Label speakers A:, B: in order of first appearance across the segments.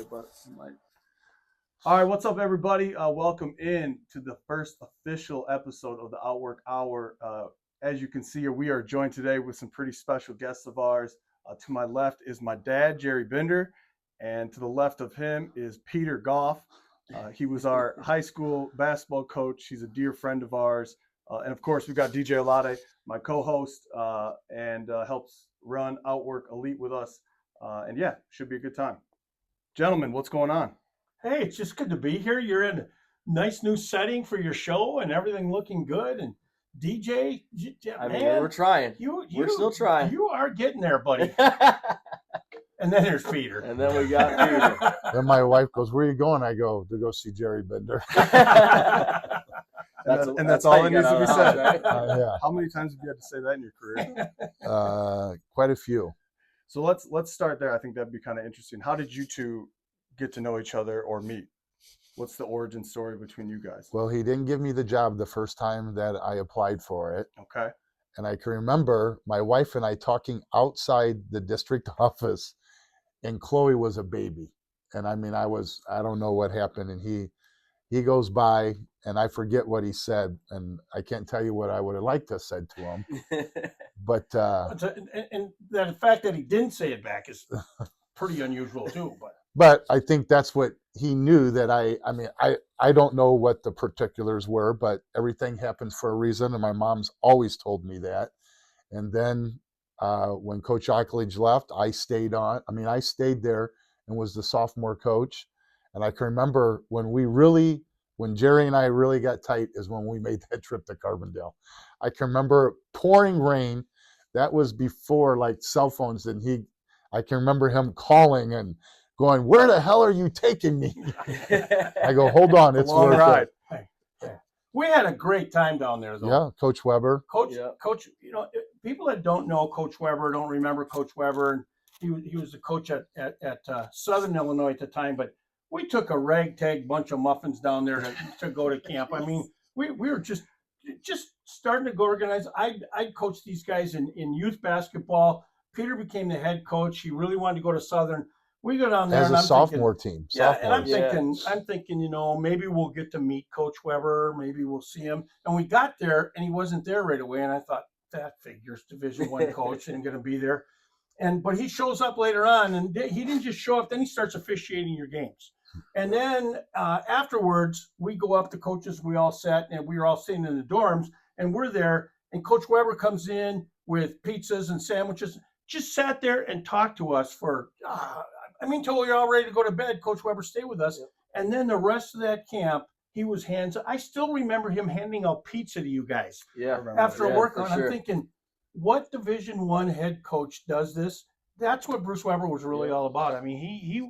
A: but it might. All right, what's up, everybody? Welcome in to the first official episode of the Outwork Hour. As you can see here, we are joined today with some pretty special guests of ours. To my left is my dad, Jerry Binder, and to the left of him is Peter Goff. He was our high school basketball coach. He's a dear friend of ours. And of course, we've got DJ Alade, my co-host, and helps run Outwork Elite with us. And yeah, should be a good time. Gentlemen, what's going on?
B: Hey, it's just good to be here. You're in a nice new setting for your show and everything looking good. And DJ,
C: we're trying. We're still trying.
B: You are getting there, buddy. And then there's Peter.
C: And then we got Peter.
D: Then my wife goes, "Where are you going?" I go, "To go see Jerry Binder."
A: That's all that needs to be said.
C: Right?
D: Yeah.
A: How many times have you had to say that in your career?
D: Quite a few.
A: So let's start there. I think that'd be kind of interesting. How did you two get to know each other or meet? What's the origin story between you guys?
D: Well, he didn't give me the job the first time that I applied for it.
A: Okay.
D: And I can remember my wife and I talking outside the district office, and Chloe was a baby. And I mean, I don't know what happened. And he goes by, and I forget what he said. And I can't tell you what I would have liked to have said to him. But
B: and the fact that he didn't say it back is pretty unusual too.
D: But I think that's what he knew, that I don't know what the particulars were, but everything happens for a reason. And my mom's always told me that. And then when Coach Ockledge left, I stayed on. I stayed there and was the sophomore coach. And I can remember when Jerry and I really got tight is when we made that trip to Carbondale. I can remember pouring rain. That was before like cell phones. And I can remember him calling and going, "Where the hell are you taking me?" I go, "Hold on, it's
A: long
D: worth
A: ride."
D: it."
B: We had a great time down there, though.
D: Yeah, Coach Weber.
B: Coach, people that don't know Coach Weber don't remember Coach Weber. And he was the coach at Southern Illinois at the time, but we took a ragtag bunch of muffins down there to go to camp. I mean, we were just starting to go organize. I'd coach these guys in youth basketball. Peter became the head coach. He really wanted to go to Southern. We go down there
D: as a sophomore team.
B: I'm thinking, maybe we'll get to meet Coach Weber. Maybe we'll see him. And we got there, and he wasn't there right away. And I thought, that figures, Division I coach and going to be there. But he shows up later on, and he didn't just show up. Then he starts officiating your games. And then afterwards, we go up to coaches. We all sat, and we were all sitting in the dorms, and we're there. And Coach Weber comes in with pizzas and sandwiches. Just sat there and talked to us for, until we were all ready to go to bed. Coach Weber stayed with us. Yep. And then the rest of that camp, he was I still remember him handing out pizza to you guys.
C: Yeah.
B: After work on,
C: sure.
B: I'm thinking, what Division I head coach does this? That's what Bruce Weber was really all about. I mean,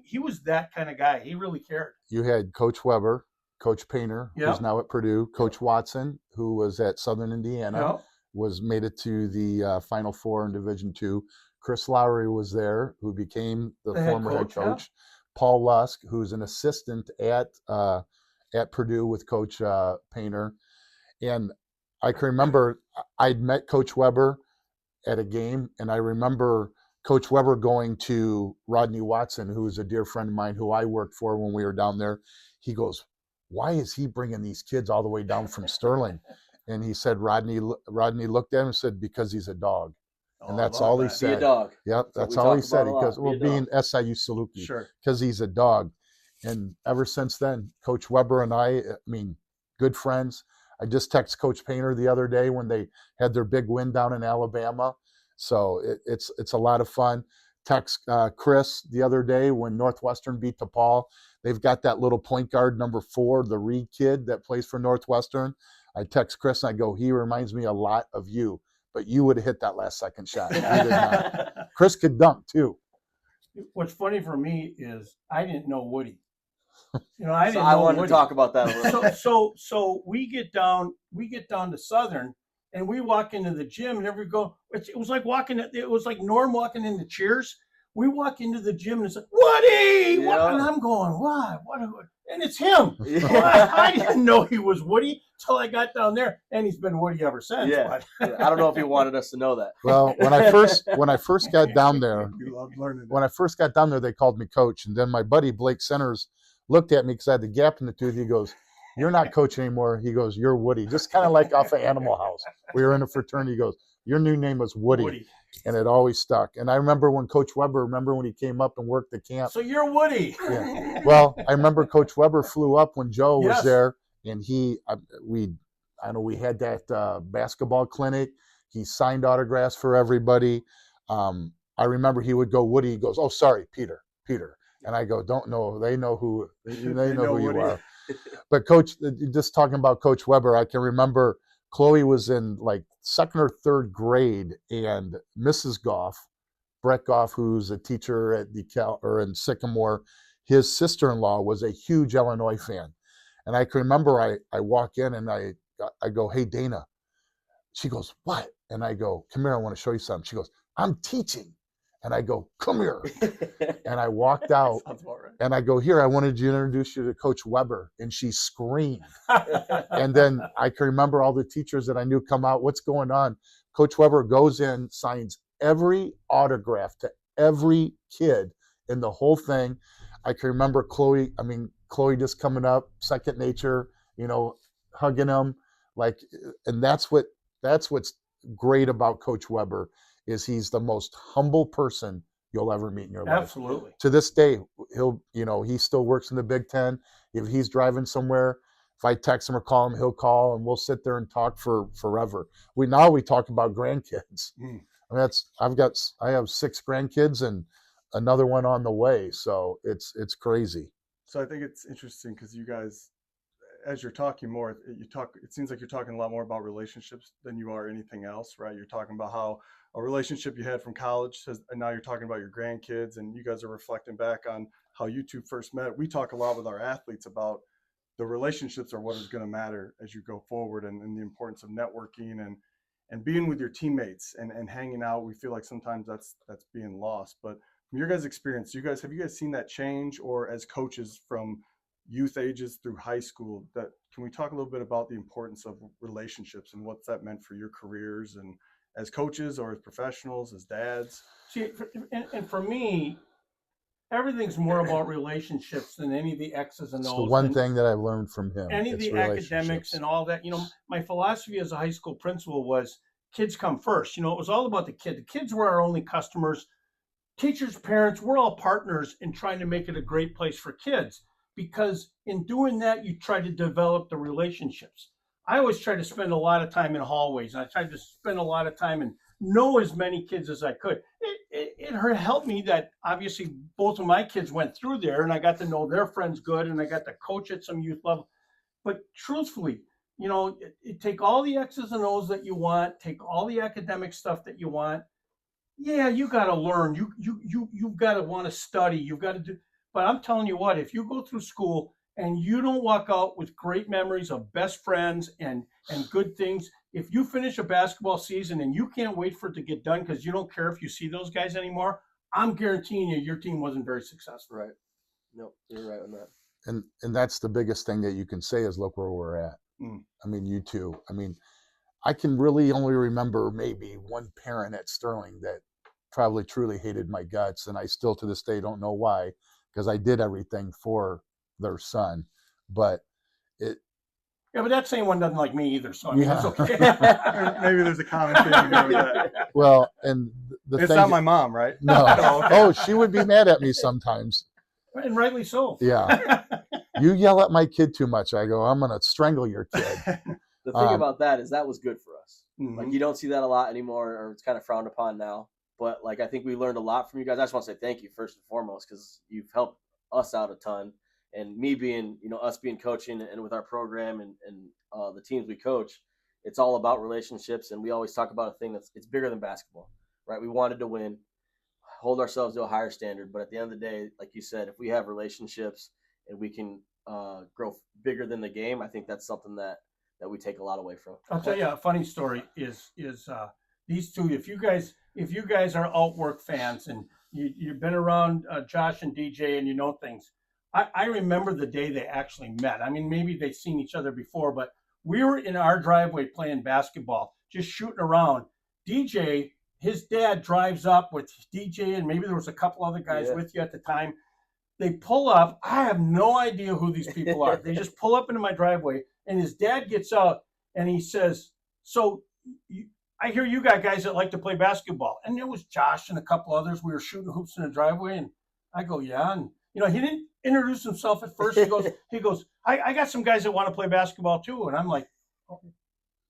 B: he was that kind of guy. He really cared.
D: You had Coach Weber, Coach Painter, who's now at Purdue, Coach Watson, who was at Southern Indiana, made it to the Final Four in Division II. Chris Lowry was there, who became the former head coach. Yeah. Paul Lusk, who's an assistant at Purdue with Coach Painter. And I can remember I'd met Coach Weber at a game, and I remember Coach Weber going to Rodney Watson, who is a dear friend of mine who I worked for when we were down there. He goes, "Why is he bringing these kids all the way down from Sterling?" And he said, Rodney looked at him and said, "Because he's a dog." And that's all he said.
C: Be a dog.
D: Yep, that's all he said. He goes, being SIU Saluki, because he's a dog. And ever since then, Coach Weber and I good friends. I just texted Coach Painter the other day when they had their big win down in Alabama. So it's a lot of fun. Text Chris the other day when Northwestern beat DePaul. They've got that little point guard, number 4, the Reed kid that plays for Northwestern. I text Chris and I go, "He reminds me a lot of you. But you would have hit that last second shot." He did not. Chris could dunk too.
B: What's funny for me is I didn't know Woody.
C: I wanted to talk about that a little.
B: So we get down to Southern, and we walk into the gym, and it was like Norm walking into Cheers. We walk into the gym, and it's like, "Woody!" What? And I'm going, "What? and it's him. Well, I didn't know he was Woody till I got down there, and he's been Woody ever since.
C: Yeah. I don't know if he wanted us to know that.
D: Well, when I first got down there,
A: You love learning.
D: when I first got down there, they called me coach, and then my buddy Blake Centers looked at me because I had the gap in the tooth. He goes, "You're not coach anymore." He goes, "You're Woody," just kind of like off of Animal House. We were in a fraternity. He goes, "Your new name was Woody." And it always stuck. And I remember when Coach Weber, when he came up and worked the camp.
B: So you're Woody.
D: Yeah. Well, I remember Coach Weber flew up when Joe was there, and we had that basketball clinic. He signed autographs for everybody. I remember he would go, Woody. He goes, "Oh, sorry, Peter." And I go, "Don't know. They know who you are." But Coach, just talking about Coach Weber, I can remember Chloe was in like 2nd or 3rd grade, and Mrs. Goff, Brett Goff, who's a teacher at in Sycamore, his sister-in-law was a huge Illinois fan. And I can remember I walk in and I go, "Hey, Dana." She goes, "What?" And I go, "Come here, I want to show you something." She goes, "I'm teaching." And I go, "Come here." And I walked out and I go, "Here, I wanted to introduce you to Coach Weber." And she screamed. And then I can remember all the teachers that I knew come out. "What's going on?" Coach Weber goes in, signs every autograph to every kid in the whole thing. I can remember Chloe just coming up, second nature, hugging him. And that's what's great about Coach Weber is he's the most humble person you'll ever meet in your life.
B: Absolutely.
D: To this day, he still works in the Big Ten. If he's driving somewhere, if I text him or call him, he'll call and we'll sit there and talk for forever. We talk about grandkids. I have 6 grandkids and another one on the way. So it's crazy.
A: So I think it's interesting because you guys, as you're talking more, it seems like you're talking a lot more about relationships than you are anything else, right? You're talking about how a relationship you had from college and now you're talking about your grandkids, and you guys are reflecting back on how you two first met. We talk a lot with our athletes about the relationships are what is going to matter as you go forward, and the importance of networking and being with your teammates and hanging out. We feel like sometimes that's being lost. But from your guys' experience, have you guys seen that change, or as coaches from youth ages through high school, can we talk a little bit about the importance of relationships and what's that meant for your careers and as coaches or as professionals, as dads?
B: See, and for me, everything's more about relationships than any of the X's and O's.
D: It's the one thing that I've learned from him.
B: Any of the academics and all that. My philosophy as a high school principal was kids come first. It was all about the kid. The kids were our only customers. Teachers, parents, we're all partners in trying to make it a great place for kids. Because in doing that, you try to develop the relationships. I always try to spend a lot of time in hallways. And I tried to spend a lot of time and know as many kids as I could. It helped me that obviously both of my kids went through there and I got to know their friends good and I got to coach at some youth level. But truthfully, take all the X's and O's that you want, take all the academic stuff that you want. Yeah, you got to learn. You've got to want to study. You've got to do. But I'm telling you what, if you go through school and you don't walk out with great memories of best friends and good things, if you finish a basketball season and you can't wait for it to get done because you don't care if you see those guys anymore, I'm guaranteeing you your team wasn't very successful.
C: Right. No, you're right on that.
D: And that's the biggest thing that you can say is look where we're at. I mean, you too. I mean, I can really only remember maybe one parent at Sterling that probably truly hated my guts, and I still to this day don't know why, because I did everything for their son. But
B: but that same one doesn't like me either, so I mean, it's okay.
A: Maybe there's a common thing there with that.
D: Well, and
A: it's not my mom, right?
D: No. Oh, she would be mad at me sometimes.
B: And rightly so.
D: Yeah. You yell at my kid too much. I go, I'm going to strangle your kid.
C: The thing about that is that was good for us.
A: Mm-hmm.
C: Like, you don't see that a lot anymore, or it's kind of frowned upon now. But I think we learned a lot from you guys. I just want to say thank you first and foremost, because you've helped us out a ton. And me being, us being coaching and with our program and the teams we coach, it's all about relationships. And we always talk about a thing it's bigger than basketball, right? We wanted to win, hold ourselves to a higher standard. But at the end of the day, like you said, if we have relationships and we can grow bigger than the game, I think that's something that we take a lot away from.
B: I'll tell you a funny story is these two. If you guys are Outwork fans and you've been around Josh and DJ and you know things, I remember the day they actually met. I mean, maybe they'd seen each other before, but we were in our driveway playing basketball, just shooting around. DJ, his dad drives up with DJ, and maybe there was a couple other guys with you at the time. They pull up. I have no idea who these people are. They just pull up into my driveway, and his dad gets out, and he says, "So I hear you got guys that like to play basketball." And it was Josh and a couple others. We were shooting hoops in the driveway, and I go, "Yeah." And he didn't introduce himself at first. He goes, I got some guys that want to play basketball too. And I'm like,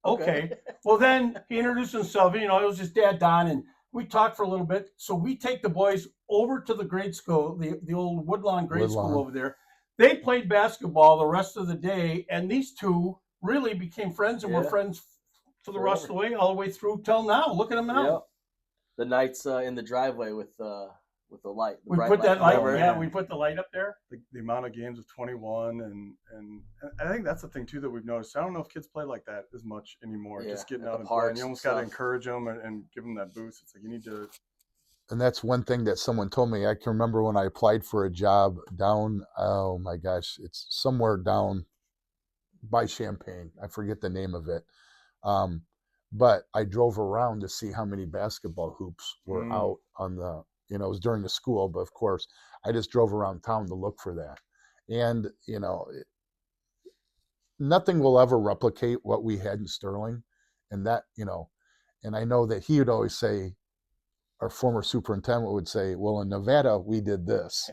B: okay. Well, then he introduced himself. It was his dad, Don, and we talked for a little bit. So we take the boys over to the grade school, the old Woodlawn grade school over there. They played basketball the rest of the day, and these two really became friends, and were friends for the rest of the way, all the way through till now. Look at them now.
C: Yep. The nights in the driveway with the light.
B: We put that light. Yeah, we put the light up there.
A: The amount of games of 21, and I think that's the thing too that we've noticed. I don't know if kids play like that as much anymore. Just getting out and playing. You almost got to encourage them and give them that boost. It's like you need to.
D: And that's one thing that someone told me. I can remember when I applied for a job down. Oh my gosh, it's somewhere down by Champaign. I forget the name of it. But I drove around to see how many basketball hoops were out on the. It was during the school, but of course, I just drove around town to look for that. And, nothing will ever replicate what we had in Sterling. And that, and I know that he would always say, our former superintendent would say, well, in Nevada, we did this.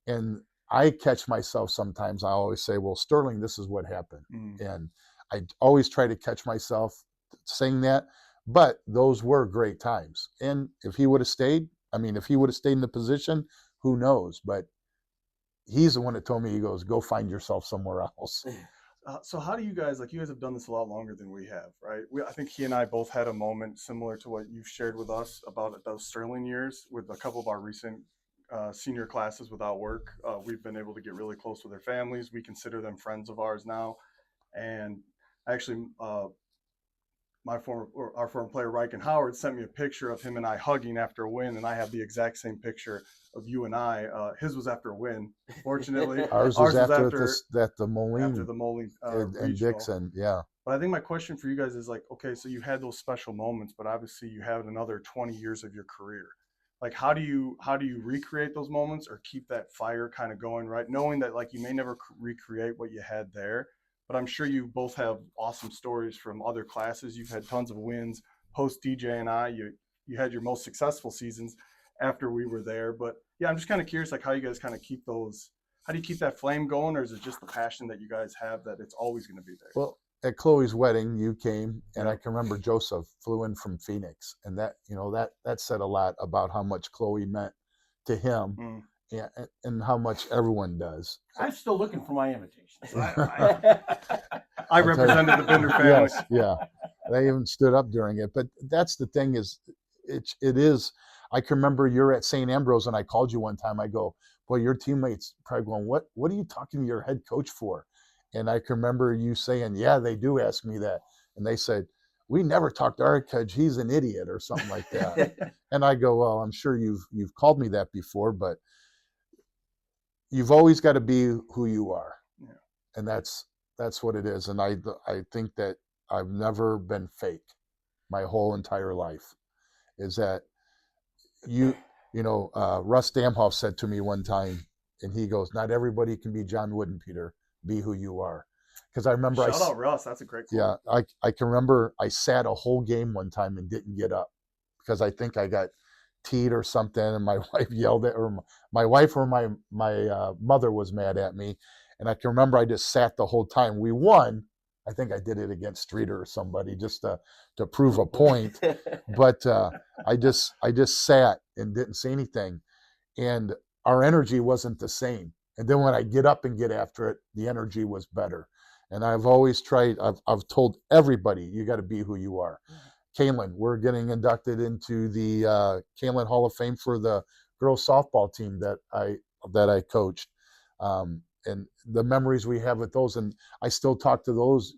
D: And I catch myself sometimes, I always say, well, Sterling, this is what happened. And I always try to catch myself saying that. But those were great times. And if he would have stayed, if he would have stayed in the position, who knows? But he's the one that told me, he goes, go find yourself somewhere else.
A: So how do you guys, you guys have done this a lot longer than we have, right? I think he and I both had a moment similar to what you've shared with us about those Sterling years with a couple of our recent senior classes with Outwork. We've been able to get really close with their families. We consider them friends of ours now. And actually, our former player, Riken Howard, sent me a picture of him and I hugging after a win, and I have the exact same picture of you and I. His was after a win, fortunately.
D: Ours was after the Moline.
A: After the Moline
D: and Dixon, yeah.
A: But I think my question for you guys is okay, so you had those special moments, but obviously you have another 20 years of your career. How do you recreate those moments or keep that fire kind of going, right? Knowing that you may never recreate what you had there. But I'm sure you both have awesome stories from other classes. You've had tons of wins post DJ and I. You had your most successful seasons after we were there. But yeah, I'm just kind of curious, how you guys kind of keep those. How do you keep that flame going, or is it just the passion that you guys have that it's always going to be there?
D: Well, at Chloe's wedding, you came, and I can remember Joseph flew in from Phoenix, and that that said a lot about how much Chloe meant to him. Yeah, and how much everyone does.
B: I'm still looking for my invitation.
A: I represented the Binder family.
D: Yes, yeah. They even stood up during it. But that's the thing is, it is. I can remember you're at St. Ambrose, and I called you one time. I go, boy, your teammates probably going, what are you talking to your head coach for? And I can remember you saying, yeah, they do ask me that. And they said, we never talked to our coach. He's an idiot or something like that. And I go, well, I'm sure you've called me that before, but you've always got to be who you are. Yeah. And that's what it is. And I think that I've never been fake my whole entire life. Is that Russ Damhoff said to me one time, and he goes, not everybody can be John Wooden, Peter. Be who you are. Because I remember
A: Shout out Russ, that's a great quote.
D: Yeah, I can remember I sat a whole game one time and didn't get up because I think I got teed or something, and my wife yelled at, or my wife or my mother was mad at me, and I can remember I just sat the whole time. We won. I think I did it against Streeter or somebody just to prove a point, but I just sat and didn't say anything, and our energy wasn't the same. And then when I get up and get after it, the energy was better. And I've always tried. I've told everybody, you got to be who you are. Kaylin, we're getting inducted into the Kaylin Hall of Fame for the girls softball team that I coached, and the memories we have with those. And I still talk to those.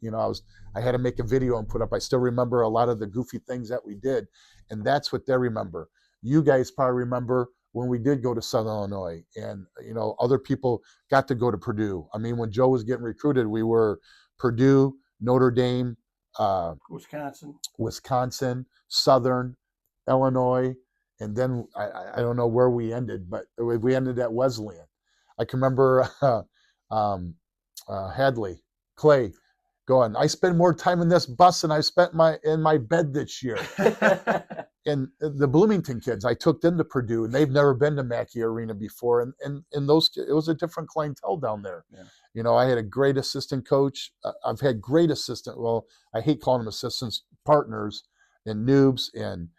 D: I had to make a video and put up. I still remember a lot of the goofy things that we did, and that's what they remember. You guys probably remember when we did go to Southern Illinois, and other people got to go to Purdue. I mean, when Joe was getting recruited, we were Purdue, Notre Dame, Wisconsin, Southern Illinois, and then I don't know where we ended, but we ended at Wesleyan. I can remember Hadley Clay going, I spend more time in this bus than I spent in my bed this year. And the Bloomington kids, I took them to Purdue, and they've never been to Mackey Arena before. And those, it was a different clientele down there. Yeah. I had a great assistant coach. I've had great assistant. Well, I hate calling them assistants, partners, and noobs, and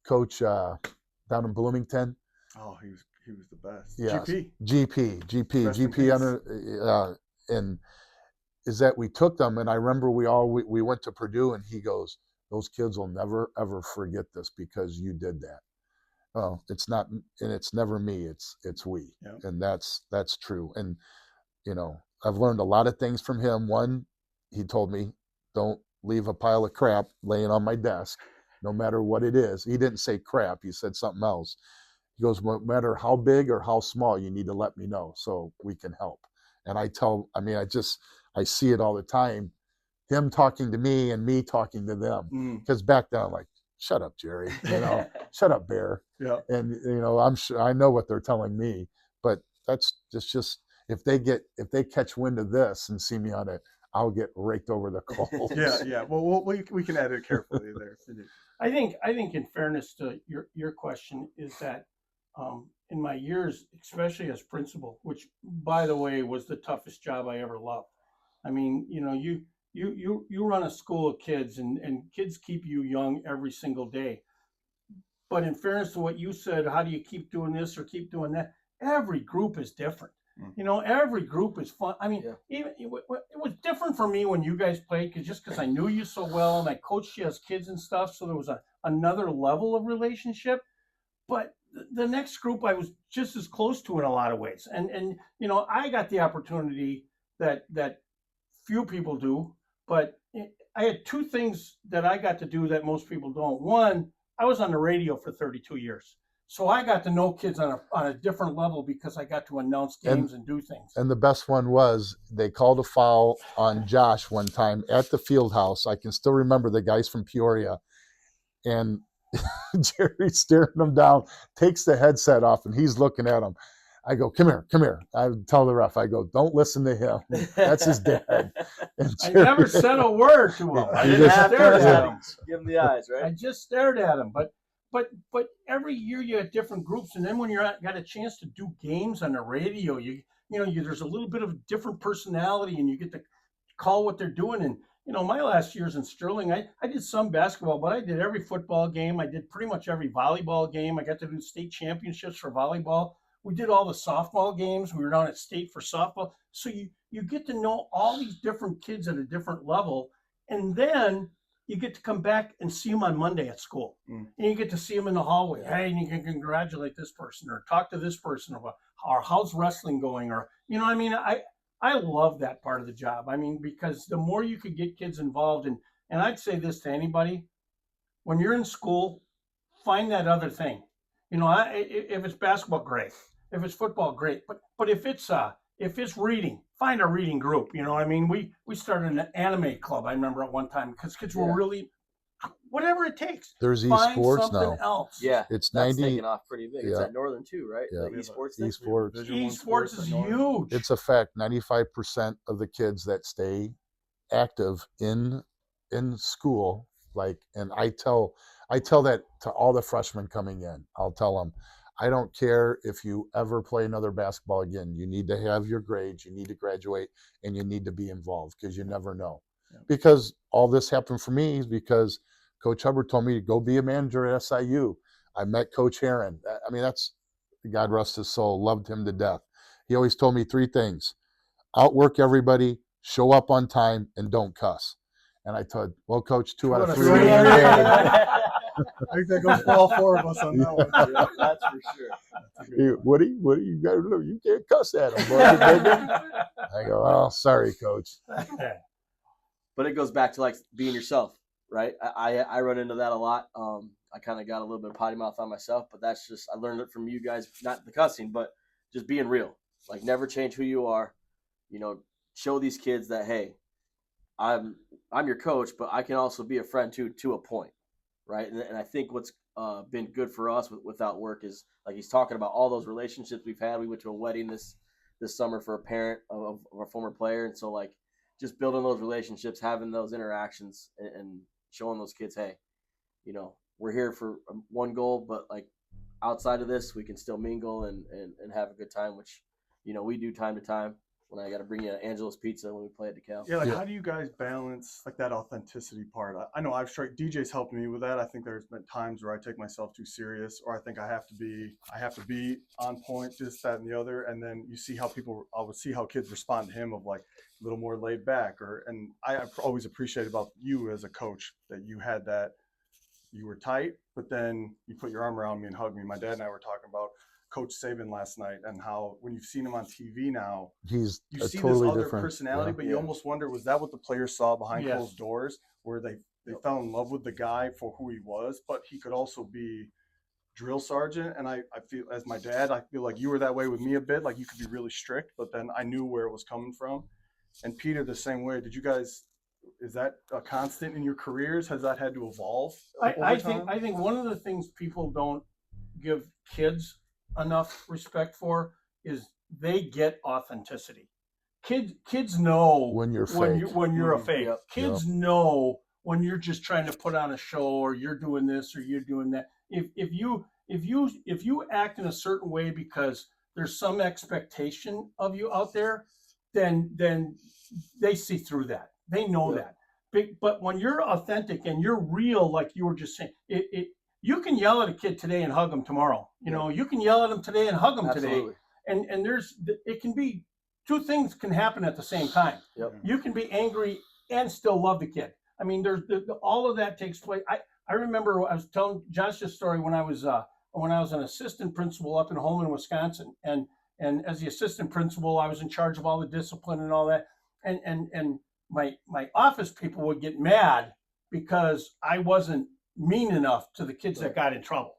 D: coach down in Bloomington.
A: Oh, he was the best.
D: Yeah,
A: GP
D: under and is that we took them, and I remember we went to Purdue, and he goes, those kids will never ever forget this because you did that. Well, it's not, and it's never me, it's we. Yeah. And that's true. And I've learned a lot of things from him. One, he told me, don't leave a pile of crap laying on my desk, no matter what it is. He didn't say crap, he said something else. He goes, no matter how big or how small, you need to let me know so we can help. And I see it all the time, him talking to me and me talking to them. Because back then I'm like, shut up, Jerry, shut up, Bear. Yeah. And I'm sure I know what they're telling me, but that's just if they catch wind of this and see me on it, I'll get raked over the coals.
A: Yeah. Well, we can edit carefully there.
B: I think in fairness to your question is that in my years, especially as principal, which by the way was the toughest job I ever loved. I mean, you run a school of kids, and kids keep you young every single day. But in fairness to what you said, how do you keep doing this or keep doing that? Every group is different. Every group is fun. I mean, even it was different for me when you guys played, because I knew you so well, and I coached you as kids and stuff. So there was another level of relationship. But the next group I was just as close to in a lot of ways. And I got the opportunity that few people do, but I had two things that I got to do that most people don't. One, I was on the radio for 32 years. So I got to know kids on a different level because I got to announce games and do things.
D: And the best one was they called a foul on Josh one time at the field house. I can still remember the guys from Peoria. And Jerry staring him down, takes the headset off, and he's looking at him. I go, come here. I tell the ref, I go, don't listen to him. That's his dad.
B: I never said a word to him. I just stared at him.
C: Give him the eyes, right?
B: I just stared at him. But every year you have different groups, and then when you got a chance to do games on the radio, there's a little bit of different personality, and you get to call what they're doing. And my last years in Sterling, I did some basketball, but I did every football game. I did pretty much every volleyball game. I got to do state championships for volleyball. We did all the softball games. We were down at state for softball. So you get to know all these different kids at a different level. And then you get to come back and see them on Monday at school. And you get to see them in the hallway. Hey, and you can congratulate this person or talk to this person or how's wrestling going? Or, I love that part of the job. I mean, because the more you could get kids involved, and I'd say this to anybody, when you're in school, find that other thing. If it's basketball, great. If it's football, great. But if it's reading, find a reading group. We started an anime club. I remember at one time because kids were really, whatever it takes.
D: There's
B: find
D: esports
B: something
D: now.
B: Else.
C: Yeah,
D: it's
C: that's
D: 90.
C: taking off pretty big. It's at Northern too, right?
D: Yeah.
C: The esports thing.
B: Esports is huge.
D: It's a fact. 95% of the kids that stay active in school, and I tell that to all the freshmen coming in. I'll tell them, I don't care if you ever play another basketball again. You need to have your grades, you need to graduate, and you need to be involved because you never know. Yeah. Because all this happened for me is because Coach Hubbard told me to go be a manager at SIU. I met Coach Heron. I mean, that's, God rest his soul, loved him to death. He always told me three things: outwork everybody, show up on time, and don't cuss. And I told, well, Coach, 2 out of 3.
A: I think that goes for all 4 of us on that one.
C: Yeah, that's for sure.
D: What do you got to do? You can't cuss at him. I go, oh, sorry, Coach.
C: But it goes back to being yourself, right? I run into that a lot. I kind of got a little bit of potty mouth on myself, but that's just, I learned it from you guys, not the cussing, but just being real. Like, never change who you are. Show these kids that, hey, I'm your coach, but I can also be a friend to a point, right? And I think what's been good for us with Outwork is, like he's talking about, all those relationships we've had. We went to a wedding this summer for a parent of a former player, and so like just building those relationships, having those interactions, and showing those kids, hey, we're here for one goal, but like outside of this, we can still mingle and have a good time, which we do time to time. When I got to bring you Angelo's Pizza when we play at DeKalb.
A: Yeah, like how do you guys balance like that authenticity part? I know DJ's helped me with that. I think there's been times where I take myself too serious, or I think I have to be on point, this, that, and the other. And then I would see how kids respond to him of like a little more laid back, and I always appreciate about you as a coach that you had that, you were tight, but then you put your arm around me and hugged me. My dad and I were talking about Coach Saban last night, and how when you've seen him on TV now, you see
D: totally
A: this other
D: different
A: personality, but you almost wonder, was that what the players saw behind closed doors, where they fell in love with the guy for who he was, but he could also be drill sergeant. And I feel, as my dad, I feel like you were that way with me a bit, like you could be really strict, but then I knew where it was coming from. And Peter, the same way. Did you guys, is that a constant in your careers? Has that had to evolve?
B: I think one of the things people don't give kids enough respect for is they get authenticity. Kids know
D: when you're
B: a fake.
C: Yep.
B: Kids know when you're just trying to put on a show, or you're doing this or you're doing that. If you act in a certain way because there's some expectation of you out there, then they see through that. They know that. But when you're authentic and you're real, like you were just saying, you can yell at a kid today and hug him tomorrow. You can yell at him today and hug him today. And it can be, two things can happen at the same time.
C: Yep.
B: You can be angry and still love the kid. I mean, all of that takes place. I remember I was telling Josh this story when I was an assistant principal up in Holman, Wisconsin, and as the assistant principal, I was in charge of all the discipline and all that. And my office people would get mad because I wasn't mean enough to the kids that got in trouble.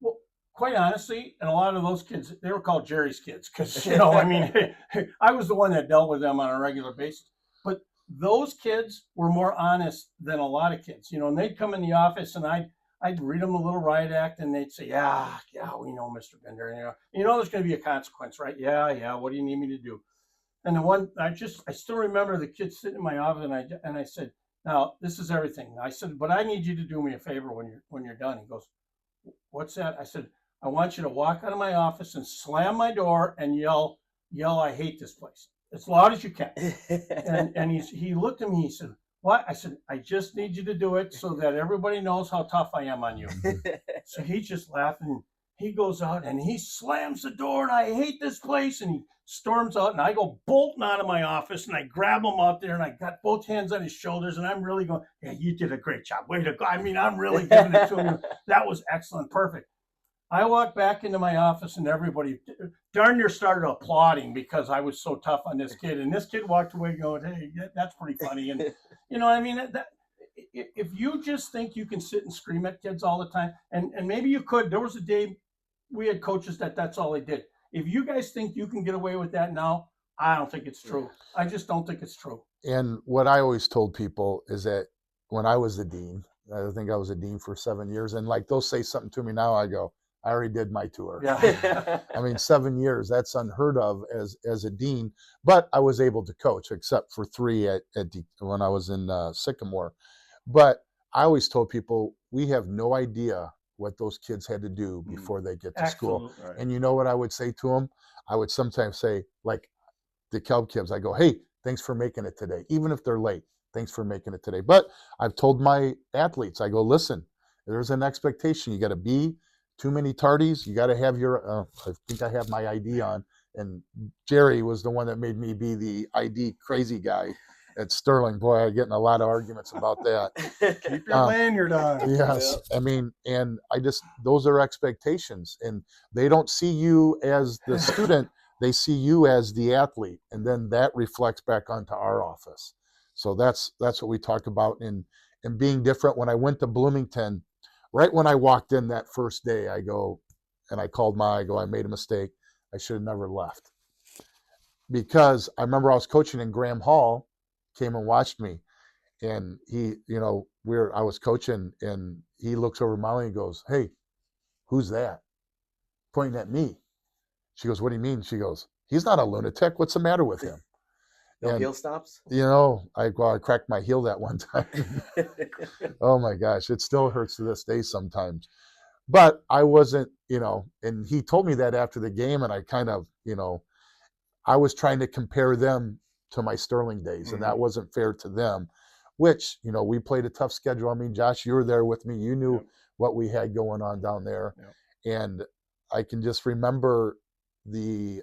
B: Well, quite honestly, and a lot of those kids, they were called Jerry's kids, because I was the one that dealt with them on a regular basis. But those kids were more honest than a lot of kids, and they'd come in the office and I'd read them a little riot act, and they'd say, yeah, we know, Mr. Binder, there's going to be a consequence, right? Yeah. What do you need me to do? And the one, I still remember the kid sitting in my office, and I said, now, this is everything. I said, but I need you to do me a favor when you're done. He goes, what's that? I said, I want you to walk out of my office and slam my door and yell, I hate this place, as loud as you can. and he looked at me, he said, what? I said, I just need you to do it so that everybody knows how tough I am on you. So he just laughed, and he goes out and he slams the door, and I hate this place. And he storms out, and I go bolting out of my office, and I grab him out there, and I got both hands on his shoulders, and I'm really going, yeah, you did a great job. Way to go. I mean, I'm really giving it to him. That was excellent. Perfect. I walked back into my office, and everybody darn near started applauding because I was so tough on this kid. And this kid walked away going, hey, that's pretty funny. And if you just think you can sit and scream at kids all the time, and maybe you could, there was a day we had coaches that's all they did. If you guys think you can get away with that now, I don't think it's true. I just don't think it's true.
D: And what I always told people is that when I was the dean, I think I was a dean for 7 years, and like they'll say something to me now, I go, I already did my tour.
B: Yeah.
D: I mean, 7 years, that's unheard of as a dean, but I was able to coach except for 3 when I was in Sycamore. But I always told people, we have no idea what those kids had to do before they get to school.
A: Right.
D: And you know what I would say to them? I would sometimes say, like the DeKalb kids, I go, hey, thanks for making it today. Even if they're late, thanks for making it today. But I've told my athletes, I go, listen, there's an expectation. You got to be too many tardies. You got to have your, I think I have my ID on. And Jerry was the one that made me be the ID crazy guy at Sterling. Boy, I'm getting a lot of arguments about that.
A: Keep your lanyard on.
D: Yes. Yeah. I mean, and those are expectations, and they don't see you as the student, they see you as the athlete. And then that reflects back onto our office. So that's what we talk about in being different. When I went to Bloomington, right when I walked in that first day, I go, and I called I made a mistake. I should have never left. Because I remember I was coaching and Graham Hall came and watched me. And he, I was coaching and he looks over Molly and goes, "Hey, who's that?" Pointing at me. She goes, "What do you mean?" She goes, "He's not a lunatic. What's the matter with him?"
C: No
D: And,
C: heel stops?
D: I cracked my heel that one time. Oh my gosh, it still hurts to this day sometimes. But I wasn't, and he told me that after the game, and I kind of, I was trying to compare them to my Sterling days, and that wasn't fair to them, which, we played a tough schedule. I mean, Josh, you were there with me. You knew what we had going on down there. And I can just remember the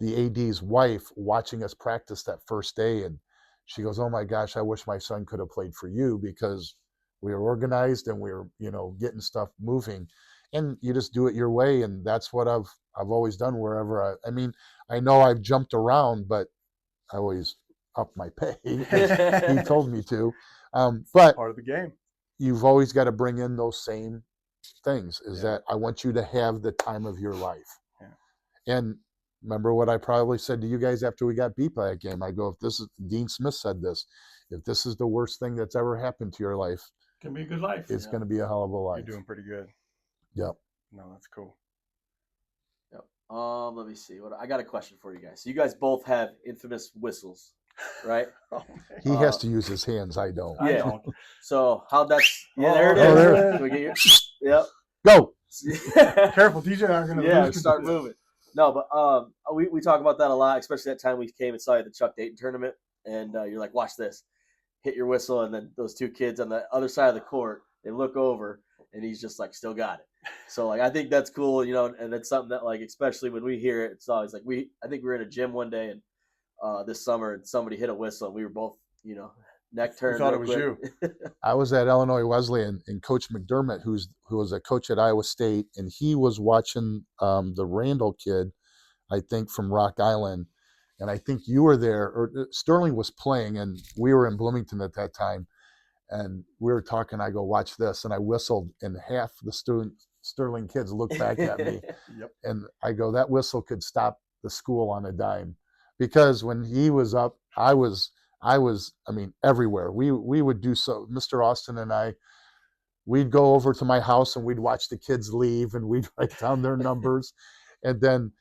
D: AD's wife watching us practice that first day, and she goes, "Oh my gosh, I wish my son could have played for you because we were organized and we were, getting stuff moving, and you just do it your way." And that's what I've always done wherever I mean, I know I've jumped around, but I always up my pay. He told me to. But
A: part of the game.
D: You've always got to bring in those same things. That I want you to have the time of your life. Yeah. And remember what I probably said to you guys after we got beat by that game. I go, if this is, Dean Smith said this, if this is the worst thing that's ever happened to your life,
B: it can be a good life.
D: It's going to be a hell of a life.
A: You're doing pretty good.
D: Yep.
A: No, that's cool.
C: Yep. Let me see. I got a question for you guys. So you guys both have infamous whistles, right?
D: He has to use his hands. I don't.
C: Yeah.
B: I don't.
C: So how that's there it is.
D: There.
C: Can we get your, yep.
D: Go.
A: Careful, DJ aren't going to lose.
C: Start moving. No, but we talk about that a lot, especially that time we came and saw you at the Chuck Dayton tournament, and you're like, "Watch this." Hit your whistle, and then those two kids on the other side of the court, they look over, and he's just like, still got it. So like, I think that's cool, and it's something that like, especially when we hear it, it's always like I think we were in a gym one day and this summer, and somebody hit a whistle, and we were both, neck turned.
A: We thought it was you.
D: I was at Illinois Wesleyan, and Coach McDermott, who was a coach at Iowa State, and he was watching the Randall kid, I think from Rock Island. And I think you were there, or Sterling was playing, and we were in Bloomington at that time. And we were talking, I go, "Watch this." And I whistled, and half the Sterling kids looked back at me.
A: Yep.
D: And I go, "That whistle could stop the school on a dime." Because when he was up, I was, everywhere. We would do so. Mr. Austin and I, we'd go over to my house, and we'd watch the kids leave, and we'd write down their numbers. And then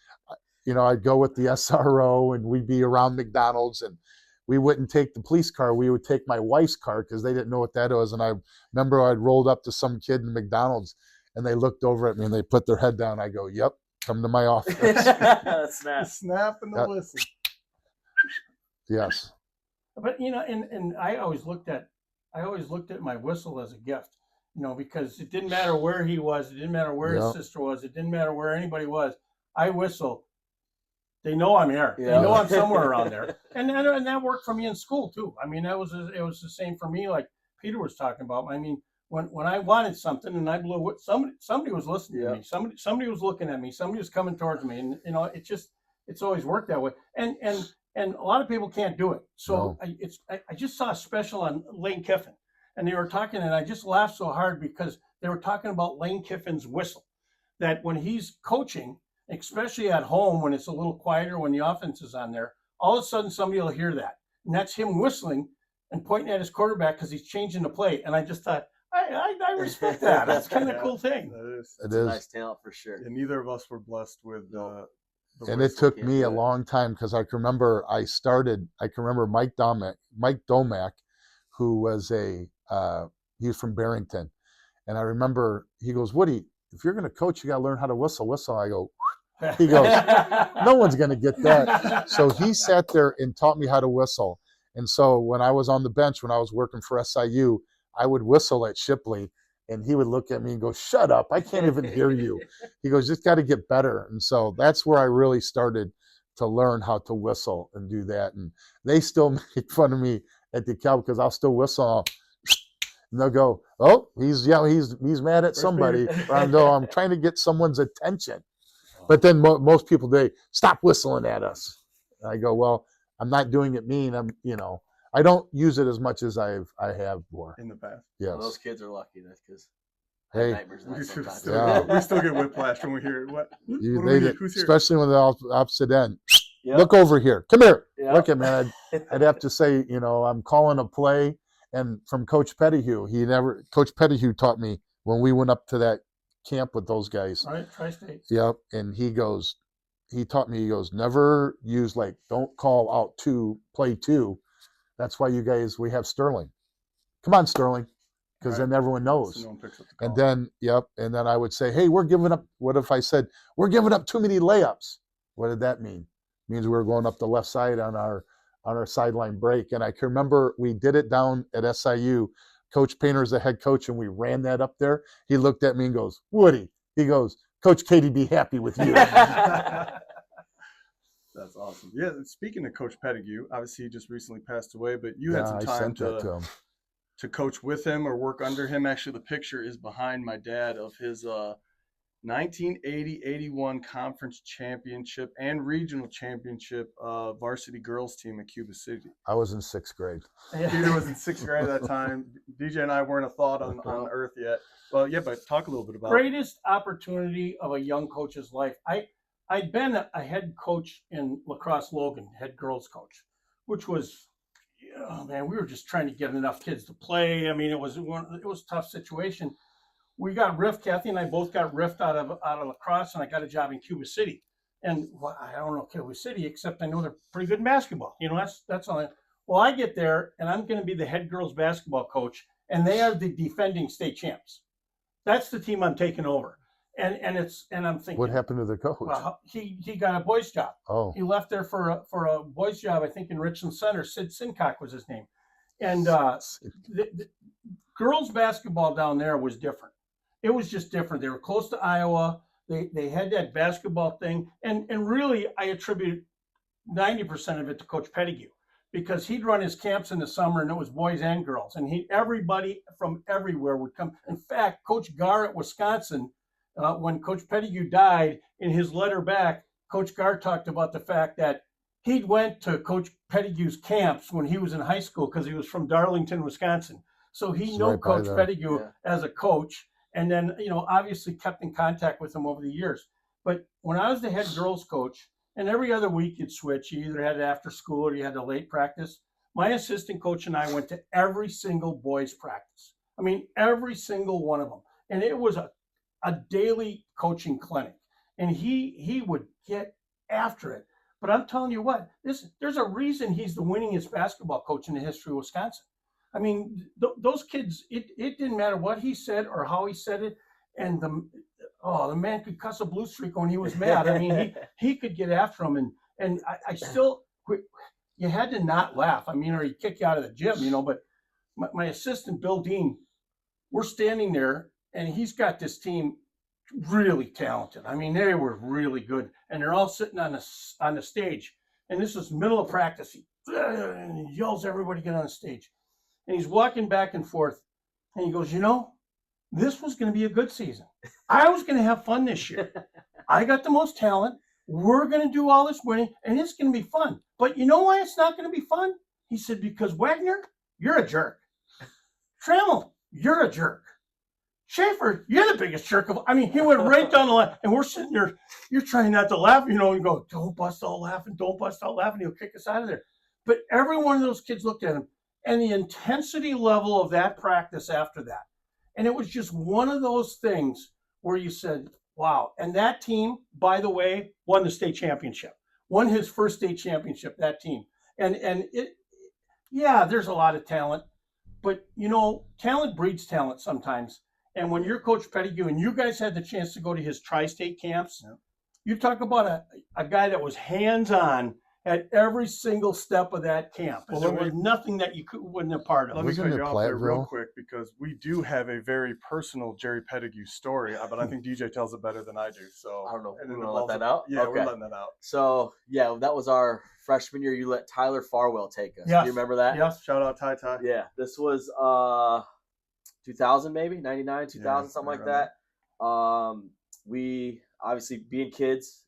D: I'd go with the SRO, and we'd be around McDonald's, and we wouldn't take the police car. We would take my wife's car because they didn't know what that was. And I remember I'd rolled up to some kid in McDonald's, and they looked over at me, and they put their head down. I go, "Yep, come to my office."
A: Snap and the whistle.
D: Yes.
B: But and I always looked at my whistle as a gift, because it didn't matter where he was, it didn't matter where his sister was, it didn't matter where anybody was. I whistle. They know I'm here. Yeah. They know I'm somewhere around there, and that worked for me in school too. I mean, it was the same for me, like Peter was talking about. I mean, when I wanted something and I blew it, somebody was listening to me. Somebody was looking at me. Somebody was coming towards me, and it's always worked that way. And a lot of people can't do it. So I just saw a special on Lane Kiffin, and they were talking, and I just laughed so hard because they were talking about Lane Kiffin's whistle, that when he's coaching, especially at home when it's a little quieter, when the offense is on there, all of a sudden somebody will hear that. And that's him whistling and pointing at his quarterback because he's changing the play. And I just thought, I respect that. That's kind of a cool thing.
C: It's a nice talent for sure.
A: And neither of us were blessed with the
D: and it took me a long time because I can remember Mike Domack, who was he was from Barrington. And I remember he goes, "Woody, if you're going to coach, you got to learn how to whistle." I go, he goes, "No one's going to get that." So he sat there and taught me how to whistle. And so when I was on the bench, when I was working for SIU, I would whistle at Shipley, and he would look at me and go, "Shut up. I can't even hear you." He goes, "Just got to get better." And so that's where I really started to learn how to whistle and do that. And they still make fun of me at the Cal because I'll still whistle. And they'll go, "Oh, he's mad at somebody." Or I'm trying to get someone's attention. But then most people, they stop whistling at us. And I go, "Well, I'm not doing it mean. I don't use it as much as I have more.
A: in the past.
D: Yes.
C: Well, those kids are lucky. That's because
D: Hey,
C: nightmares
A: We
C: night
A: still,
C: sometimes.
D: Yeah.
A: we still get whiplash when we hear what do we
D: they
A: need?
D: did,
A: Who's here?
D: especially when they're opposite end.
C: Yep.
D: Look over here. Come here.
C: Yep.
D: Look at me. I'd have to say, I'm calling a play, and from Coach Pettigrew, Coach Pettigrew taught me when we went up to that camp with those guys.
B: Right, Tri-States.
D: Yep. And he taught me, never use, don't call out play two. That's why we have Sterling. Come on, Sterling. Because then everyone knows.
A: So no one picks up the call.
D: And then I would say, hey, we're giving up. What if I said, we're giving up too many layups? What did that mean? It means we were going up the left side on our sideline break. And I can remember we did it down at SIU. Coach Painter's the head coach, and we ran that up there. He looked at me and goes, Woody. He goes, Coach Katie, be happy with you.
A: That's awesome. Yeah, speaking of Coach Pettigrew, obviously he just recently passed away, but you had some
D: I
A: time
D: sent that to him.
A: to coach with him or work under him. Actually, the picture is behind my dad of his 1980-81 conference championship and regional championship varsity girls team in Cuba City.
D: I was in 6th grade.
A: Peter was in 6th grade at that time. DJ and I weren't a thought on earth yet. Well, yeah, but talk a little bit about
B: greatest opportunity of a young coach's life. I'd been a head coach in Lacrosse Logan, head girls coach, which was, we were just trying to get enough kids to play. I mean, it was a tough situation. We got riffed. Kathy and I both got riffed out of lacrosse, and I got a job in Cuba City. And I don't know Cuba City, except I know they're pretty good in basketball. That's all. Well, I get there, and I'm going to be the head girls basketball coach, and they are the defending state champs. That's the team I'm taking over. And I'm thinking,
D: what happened to the coach?
B: Well, he got a boys job.
D: Oh,
B: he left there for a boys job. I think in Richland Center. Sid Sincock was his name. And the girls basketball down there was different. It was just different. They were close to Iowa. They had that basketball thing, and really I attribute 90% of it to Coach Pettigrew, because he'd run his camps in the summer, and it was boys and girls, and everybody from everywhere would come. In fact, Coach Gar at Wisconsin, when Coach Pettigrew died, in his letter back, Coach Gar talked about the fact that he went to Coach Pettigrew's camps when he was in high school because he was from Darlington, Wisconsin. So he knew Coach Pettigrew as a coach, and then obviously kept in contact with him over the years. But when I was the head girls coach, and every other week you'd switch, you either had after school or you had a late practice. My assistant coach and I went to every single boys practice. I mean, every single one of them. And it was a daily coaching clinic. And he would get after it. But I'm telling you what, there's a reason he's the winningest basketball coach in the history of Wisconsin. I mean, those kids, it didn't matter what he said or how he said it. And the man could cuss a blue streak when he was mad. I mean, he could get after him. And I still, you had to not laugh. I mean, or he'd kick you out of the gym, But my assistant, Bill Dean, we're standing there, and he's got this team really talented. I mean, they were really good. And they're all sitting on the stage. And this is middle of practice. He yells everybody to get on the stage. And he's walking back and forth. And he goes, this was going to be a good season. I was going to have fun this year. I got the most talent. We're going to do all this winning, and it's going to be fun. But you know why it's not going to be fun? He said, because Wagner, you're a jerk. Trammell, you're a jerk. Schaefer, you're the biggest jerk of. I mean, he went right down the line, and we're sitting there. You're trying not to laugh, and go, don't bust out laughing, don't bust out laughing. He'll kick us out of there. But every one of those kids looked at him, and the intensity level of that practice after that. And it was just one of those things where you said, wow. And that team, by the way, won the state championship, won his first state championship, that team. And there's a lot of talent, but talent breeds talent sometimes. And when you're Coach Pettigrew and you guys had the chance to go to his tri-state camps, you talk about a guy that was hands-on at every single step of that camp. And there was nothing that you wouldn't have part of.
A: Let me cut you off there real quick, because we do have a very personal Jerry Pettigrew story, but I think DJ tells it better than I do. So
C: I don't know. We're going to let that out?
A: Yeah, okay. We're letting that out.
C: So, that was our freshman year. You let Tyler Farwell take us.
B: Yes.
C: Do you remember that?
A: Yes. Shout out Ty.
C: Yeah. This was 2000 maybe, 99, 2000, something like that. We, obviously, being kids,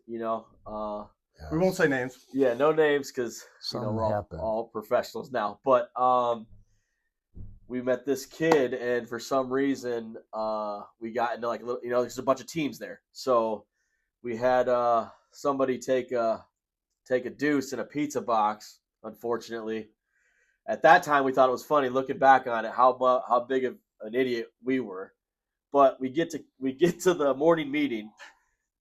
D: Yes.
A: We won't say names.
C: Yeah, no names because
D: Something
C: we're
D: happened.
C: all professionals now. But we met this kid, and for some reason, we got into like a little. There's a bunch of teams there, so we had somebody take a deuce in a pizza box. Unfortunately, at that time we thought it was funny. Looking back on it, how big of an idiot we were. But we get to the morning meeting,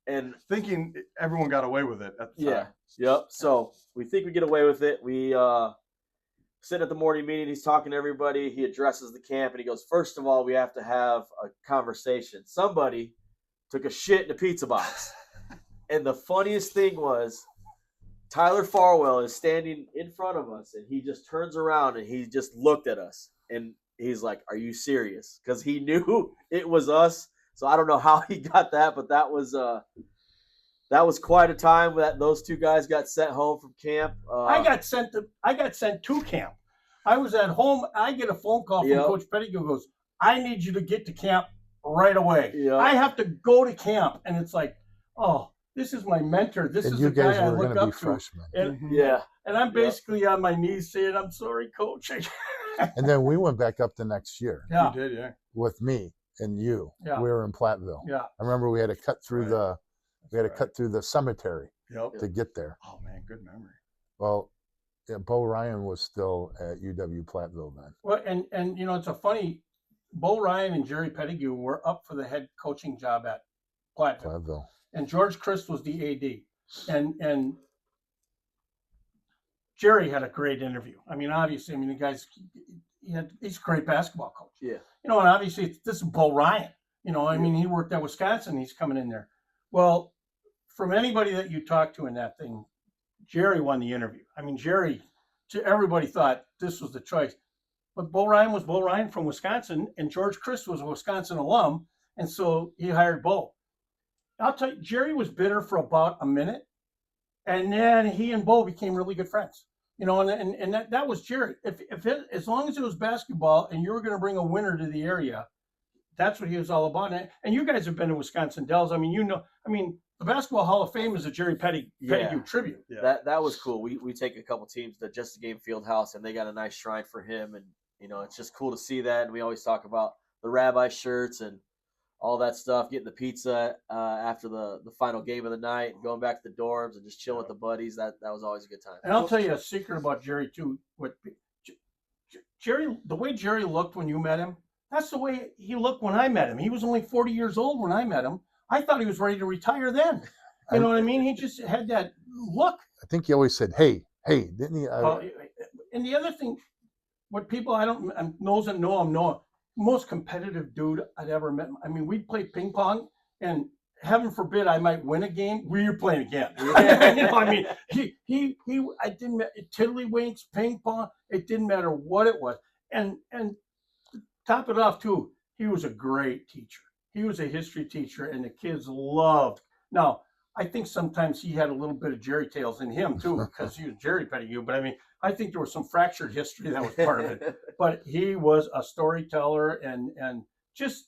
C: and
A: Thinking everyone got away with it at the time.
C: yep. So we think we get away with it. We sit at the morning meeting. He's talking to everybody. He addresses the camp, and he goes, "First of all, we have to have a conversation. Somebody took a shit in a pizza box." And the funniest thing was, Tyler Farwell is standing in front of us, and he just turns around and he just looked at us, and he's like, "Are you serious?" Because he knew it was us. So I don't know how he got that, but that was quite a time that those two guys got sent home from camp.
B: I got sent to camp. I was at home. I get a phone call from Coach Pettigrew. Goes, "I need you to get to camp right away."
C: Yep.
B: I have to go to camp, and it's like, oh, this is my mentor. This is the guy I look up to.
D: Freshmen.
B: And and I'm basically on my knees saying, "I'm sorry, Coach."
D: And then we went back up the next year.
B: Yeah,
A: You did, yeah.
D: With me and you.
B: Yeah.
D: We were in Platteville.
B: Yeah.
D: I remember we had to cut through cut through the cemetery
A: Yep.
D: to get there.
A: Oh man, good memory.
D: Well, yeah, Bo Ryan was still at UW Platteville then.
B: Well, and it's a funny. Bo Ryan and Jerry Pettigrew were up for the head coaching job at Platteville. And George Christ was the AD, and Jerry had a great interview. I mean, obviously, the guy's he's a great basketball coach.
C: Yeah.
B: And obviously this is Bo Ryan. He worked at Wisconsin. He's coming in there. Well, from anybody that you talk to in that thing, Jerry won the interview. Everybody thought this was the choice, but Bo Ryan was Bo Ryan from Wisconsin, and George Christ was a Wisconsin alum, and so he hired Bo. I'll tell you, Jerry was bitter for about a minute, and then he and Bo became really good friends. And that was Jerry. As long as it was basketball and you were going to bring a winner to the area, that's what he was all about. And you guys have been to Wisconsin Dells. The Basketball Hall of Fame is a Jerry Pettigrew tribute.
C: Yeah. That was cool. We take a couple teams to Just a Game Fieldhouse, and they got a nice shrine for him. And it's just cool to see that. And we always talk about the rabbi shirts and all that stuff, getting the pizza after the final game of the night, and going back to the dorms and just chilling with the buddies. That was always a good time.
B: And I'll tell you a secret about Jerry too. The way Jerry looked when you met him, that's the way he looked when I met him. He was only 40 years old when I met him. I thought he was ready to retire then. You know what I mean? He just had that look.
D: I think he always said, hey, didn't he?
B: And the other thing, what people those that know him know, most competitive dude I'd ever met. We'd play ping pong, and heaven forbid I might win a game. We were playing again. I didn't tiddlywinks, ping pong. It didn't matter what it was. And top it off too, he was a great teacher. He was a history teacher, and the kids loved. Now, I think sometimes he had a little bit of Jerry tales in him too, because he was Jerry Pettigrew. But I think there was some fractured history that was part of it. But he was a storyteller and just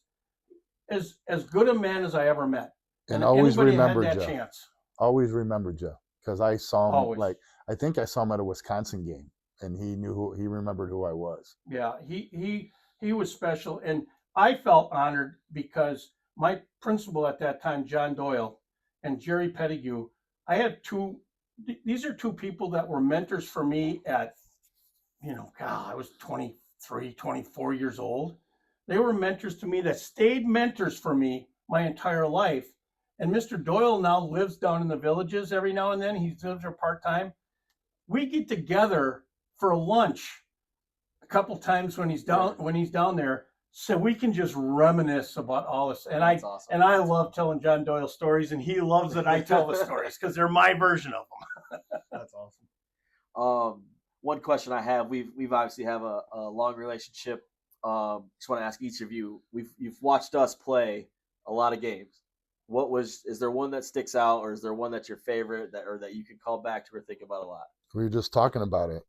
B: as good a man as I ever met.
D: And always remembered
B: had that
D: you.
B: Chance.
D: Always remembered you, because I saw him
B: Always.
D: I think I saw him at a Wisconsin game, and he remembered who I was.
B: Yeah, he was special, and I felt honored because my principal at that time, John Doyle, and Jerry Pettigrew, these are two people that were mentors for me at, I was 23, 24 years old. They were mentors to me that stayed mentors for me my entire life. And Mr. Doyle now lives down in the Villages every now and then. He lives there part-time. We get together for lunch a couple times when he's down there, so we can just reminisce about all this. And
C: awesome.
B: I love telling John Doyle stories, and he loves that I tell the stories because they're my version of them.
A: That's awesome.
C: One question I have: we've obviously have a long relationship. Just want to ask each of you: you've watched us play a lot of games. Is there one that sticks out, or is there one that's your favorite that you can call back to or think about a lot?
D: We were just talking about it.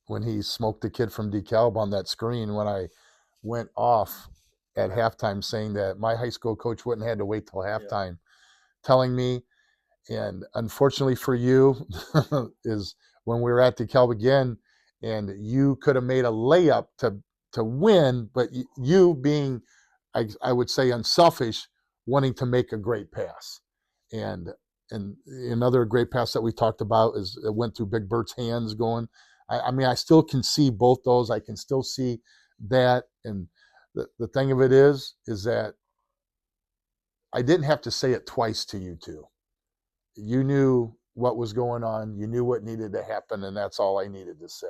D: When he smoked the kid from DeKalb on that screen, when I went off at halftime saying that my high school coach wouldn't have had to wait till halftime, telling me, And unfortunately for you, is when we were at the DeKalb again, and you could have made a layup to win, but you being, I would say, unselfish, wanting to make a great pass. And another great pass that we talked about is it went through Big Bert's hands going. I mean, I still can see both those. I can still see that. And the thing of it is that I didn't have to say it twice to you two. You knew what was going on. You knew what needed to happen, and that's all I needed to say.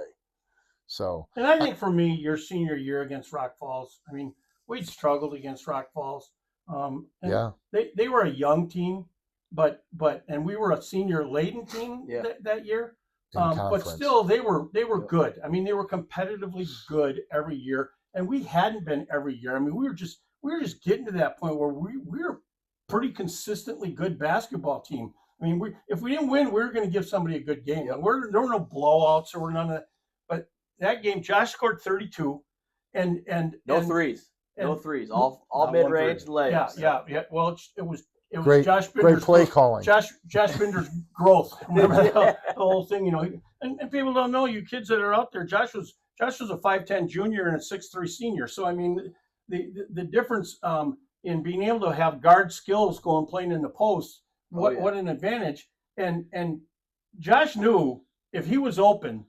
D: So,
B: and I think for me, your senior year against Rock Falls, I mean, we'd struggled against Rock Falls. They were a young team, but we were a senior laden team that year. But still, they were good. I mean, they were competitively good every year, and we hadn't been every year. I mean, we were just getting to that point where we were pretty consistently good basketball team. I mean, if we didn't win, we were going to give somebody a good game. There were no blowouts or none of that. But that game, Josh scored 32, and
C: no threes, all mid range layups.
B: Yeah. Well, it was
D: great,
B: Josh Binder's
D: great play calling.
B: Josh Binder's growth. Remember the whole thing, you know. And people don't know, you kids that are out there. Josh was a 5'10" junior and a 6'3" senior. So I mean, the difference in being able to have guard skills playing in the post. What an advantage. And Josh knew if he was open,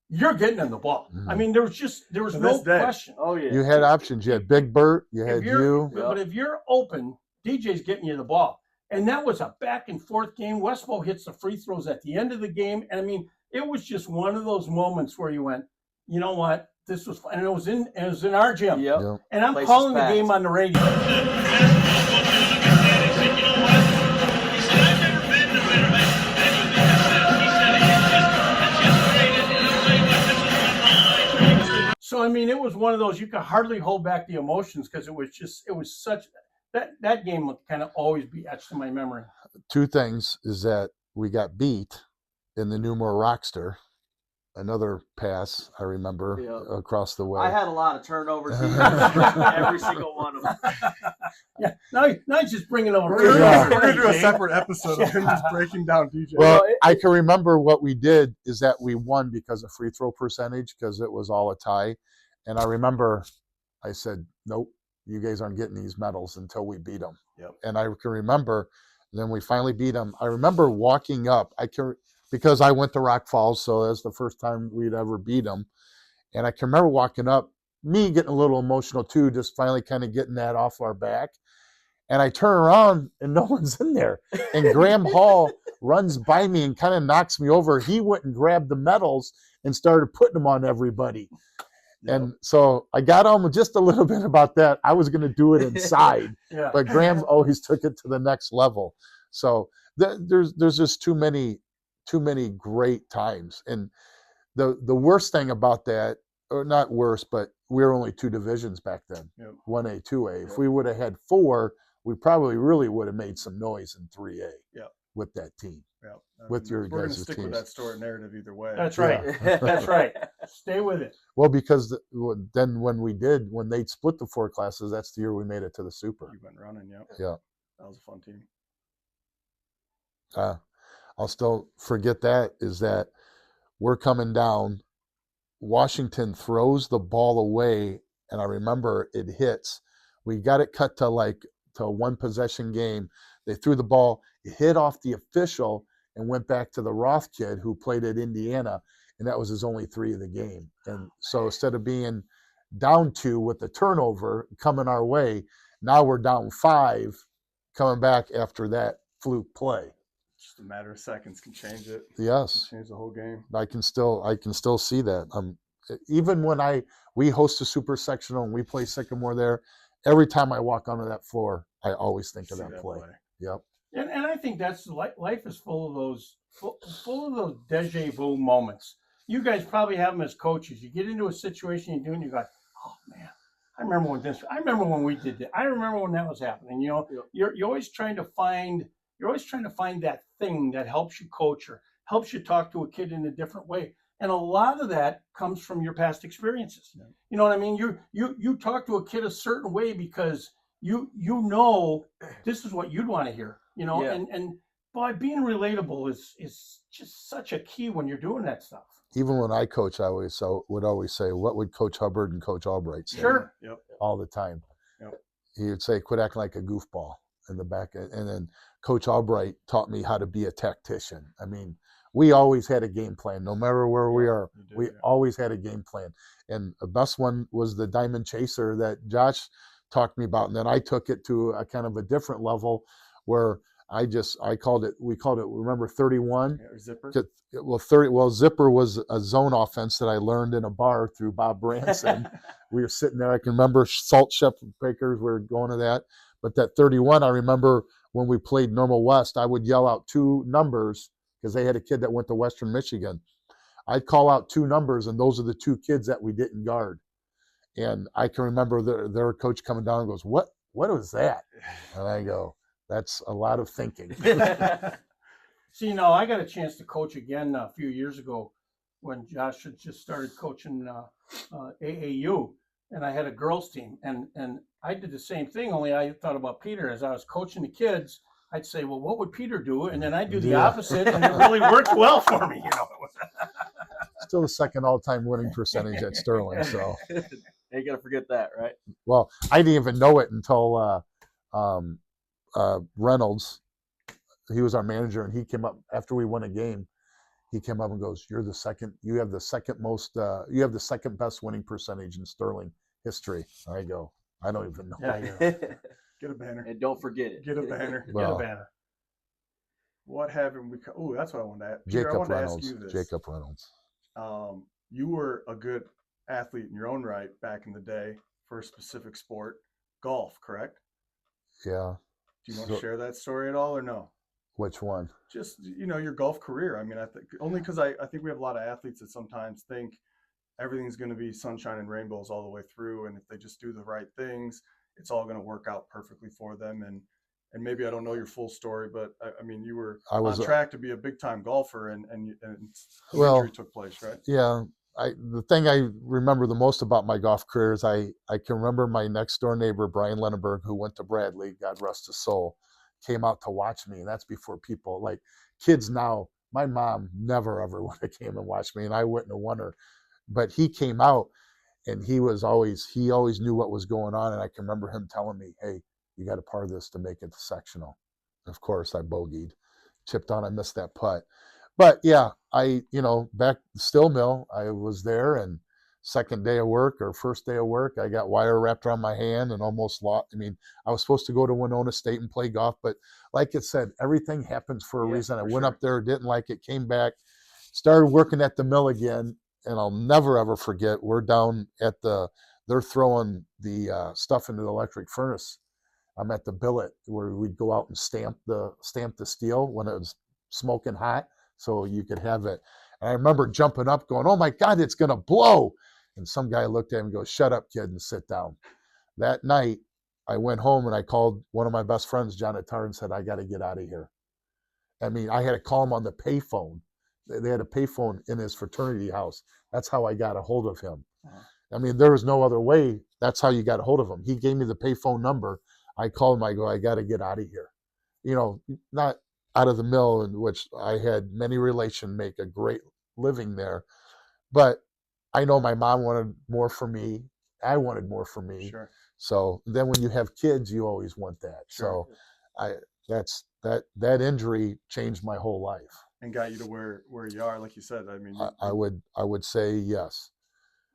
B: you're getting him the ball. I mean, there was no question.
C: Oh yeah.
D: You had options. You had Big Bert. You had you.
B: But if you're open, DJ's getting you the ball. And that was a back and forth game. Westbo hits the free throws at the end of the game. And I mean, it was just one of those moments where you went, you know what? This was fun. And it was in our gym.
C: Yep.
B: And I'm calling the game on the radio. So I mean, it was one of those you could hardly hold back the emotions because it was such that game would kind of always be etched in my memory.
D: Two things is that we got beat in the Newmore Rockster. Another pass I remember across the way.
C: I had a lot of turnovers. Every single one of them.
B: Yeah. Now he's just bringing over.
A: We're gonna do a separate episode of him just breaking down DJ.
D: Well, I can remember what we did is that we won because of free throw percentage because it was all a tie, and I remember I said, "Nope, you guys aren't getting these medals until we beat them."
A: Yep.
D: And I can remember then we finally beat them. I remember walking up. Because I went to Rock Falls, so that's the first time we'd ever beat them. And I can remember walking up, me getting a little emotional too, just finally kind of getting that off our back. And I turn around and no one's in there. And Graham Hall runs by me and kind of knocks me over. He went and grabbed the medals and started putting them on everybody. Yep. And so I got on just a little bit about that. I was going to do it inside, but Graham always took it to the next level. So there's just too many great times. And the worst thing about that, or not worse, but we were only 2 divisions back then, 1A, 2A. If we would have had 4, we probably really would have made some noise in 3A with that team. With your guys' teams. We're going to
A: stick with that story narrative either way.
B: That's right. That's right. Stay with it.
D: Well, because then when they split the 4 classes, that's the year we made it to the Super.
A: You went running,
D: Yeah.
A: That was a fun team.
D: I'll still forget that is that we're coming down. Washington throws the ball away, and I remember it hits. We got it cut to a 1 possession game. They threw the ball, it hit off the official, and went back to the Roth kid who played at Indiana, and that was his only 3 of the game. And so instead of being down 2 with the turnover coming our way, now we're down 5 coming back after that fluke play.
A: Just a matter of seconds can change it.
D: Yes,
A: change the whole game.
D: I can still see that. Even when we host a super sectional and we play Sycamore there, every time I walk onto that floor, I always think of that play. Yep.
B: And I think that's life is full of those deja vu moments. You guys probably have them as coaches. You get into a situation you do, and you go, "Oh man, I remember when we did that. I remember when that was happening." You know, you're always trying to find that thing that helps you coach or helps you talk to a kid in a different way. And a lot of that comes from your past experiences. Yeah. You know what I mean? You talk to a kid a certain way because you know this is what you'd want to hear, you know, boy, being relatable is just such a key when you're doing that stuff.
D: Even when I coach, I would always say, what would Coach Hubbard and Coach Albright say?
B: Sure.
A: Yep.
D: All the time.
A: Yep.
D: He would say, quit acting like a goofball in the back. And then Coach Albright taught me how to be a tactician. I mean, we always had a game plan. No matter where we are, we always had a game plan. And the best one was the Diamond Chaser that Josh talked to me about. And then I took it to a kind of a different level where we called it, remember 31?
A: Yeah, zipper.
D: Zipper was a zone offense that I learned in a bar through Bob Branson. We were sitting there. I can remember Salt Shepherd Bakers. We were going to that. But that 31, I remember when we played Normal West, I would yell out 2 numbers because they had a kid that went to Western Michigan. I'd call out 2 numbers, and those are the 2 kids that we didn't guard. And I can remember their coach coming down and goes, "What was that?" And I go, "That's a lot of thinking."
B: See, I got a chance to coach again a few years ago when Josh had just started coaching AAU, and I had a girls team, and I did the same thing. Only I thought about Peter as I was coaching the kids. I'd say, "Well, what would Peter do?" And then I'd do the opposite, and it really worked well for me.
D: Still the second all-time winning percentage at Sterling. So
C: you gotta forget that, right?
D: Well, I didn't even know it until Reynolds. He was our manager, and he came up after we won a game. He came up and goes, "You have the second best winning percentage in Sterling history." I go, "I don't even know."
A: Get a banner.
C: And don't forget it.
A: Get a banner.
D: Well,
B: Get a banner.
A: What haven't we? Oh, that's what I wanted to ask. Peter, I
D: Jacob
A: wanted to
D: Reynolds.
A: ask you this.
D: Jacob Reynolds.
A: You were a good athlete in your own right back in the day for a specific sport, golf, correct?
D: Yeah.
A: Do you want to share that story at all, or no?
D: Which one?
A: Just your golf career. I mean, I think only because I think we have a lot of athletes that sometimes think everything's going to be sunshine and rainbows all the way through, and if they just do the right things, it's all going to work out perfectly for them. And maybe I don't know your full story, but I mean, you were on track to be a big time golfer, and injury took place, right?
D: Yeah. The thing I remember the most about my golf career is I can remember my next door neighbor, Brian Lenneberg, who went to Bradley, God rest his soul, came out to watch me. And that's before people like kids now. My mom never ever would have came and watched me, and I wouldn't have won her. But he came out, and he always knew what was going on. And I can remember him telling me, "Hey, you got to par this to make it to sectional." Of course, I bogeyed, chipped on. I missed that putt. But yeah, back Still Mill, I was there, and second day of work or first day of work, I got wire wrapped around my hand and almost lost. I mean, I was supposed to go to Winona State and play golf, but like it said, everything happens for a reason. I went up there, didn't like it, came back, started working at the mill again, and I'll never ever forget. We're down at they're throwing the stuff into the electric furnace. I'm at the billet where we'd go out and stamp the steel when it was smoking hot, so you could have it. And I remember jumping up going, "Oh my God, it's going to blow." And some guy looked at him and goes, "Shut up, kid, and sit down." That night, I went home and I called one of my best friends, John Attar, and said, "I got to get out of here." I mean, I had to call him on the payphone. They had a payphone in his fraternity house. That's how I got a hold of him. I mean, there was no other way. That's how you got a hold of him. He gave me the payphone number. I called him. I go, "I got to get out of here." Not out of the mill, in which I had many relations make a great living there. But I know my mom wanted more for me. I wanted more for me.
A: Sure.
D: So then when you have kids, you always want that. Sure. So that injury changed my whole life.
A: And got you to where you are, like you said. I mean,
D: I would say yes.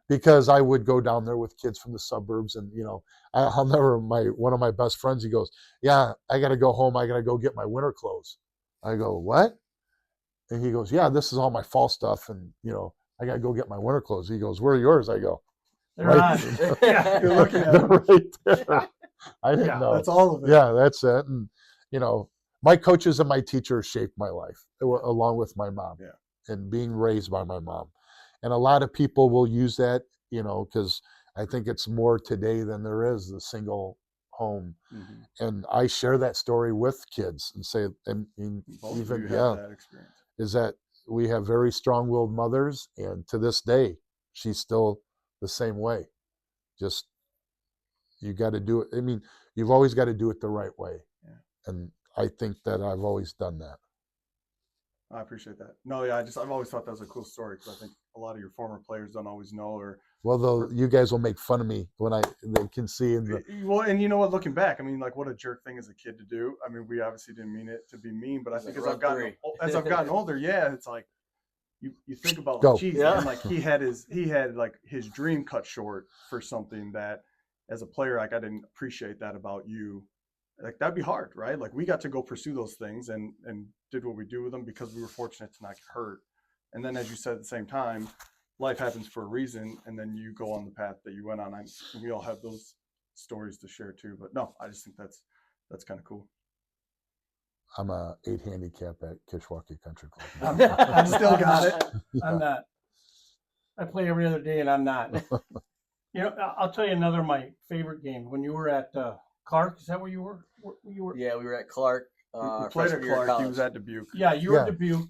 D: Because I would go down there with kids from the suburbs, and I'll never. One of my best friends, he goes, "Yeah, I got to go home. I got to go get my winter clothes." I go, "What?" And he goes, "Yeah, this is all my fall stuff, and I got to go get my winter clothes." He goes, "Where are yours?" I go,
B: "They're right."
A: You're looking at them
D: right there. I didn't know.
A: That's all of it.
D: Yeah, that's it. And my coaches and my teachers shaped my life, along with my mom, and being raised by my mom. And a lot of people will use that, because I think it's more today than there is the single home. Mm-hmm. And I share that story with kids and say, that experience. Is that we have very strong-willed mothers, and to this day, she's still the same way. Just, you got to do it. I mean, you've always got to do it the right way. Yeah. And I think that I've always done that.
A: I appreciate that. No, yeah, I've always thought that was a cool story because I think a lot of your former players don't always know or.
D: Well, though, you guys will make fun of me when they can see in the.
A: Well, and you know what? Looking back, I mean, like, what a jerk thing as a kid to do. I mean, we obviously didn't mean it to be mean, but I think as I've gotten older, yeah, it's like you think about,
D: Go.
A: geez,
C: Yeah.
A: man, like he had like his dream cut short for something that, as a player, like I didn't appreciate that about you. Like that'd be hard, right? Like we got to go pursue those things and did what we do with them because we were fortunate to not get hurt. And then, as you said, at the same time, life happens for a reason, and then you go on the path that you went on. And we all have those stories to share too. But no, I just think that's kind of cool.
D: I'm a 8 handicap at Kishwaukee Country Club.
A: I still got it.
B: I'm not. I play every other day, and I'm not. I'll tell you another of my favorite game. When you were at Clark, is that where you were?
C: Yeah, we were at Clark.
A: We played at Clark. He was at Dubuque.
B: Yeah, you were at Dubuque.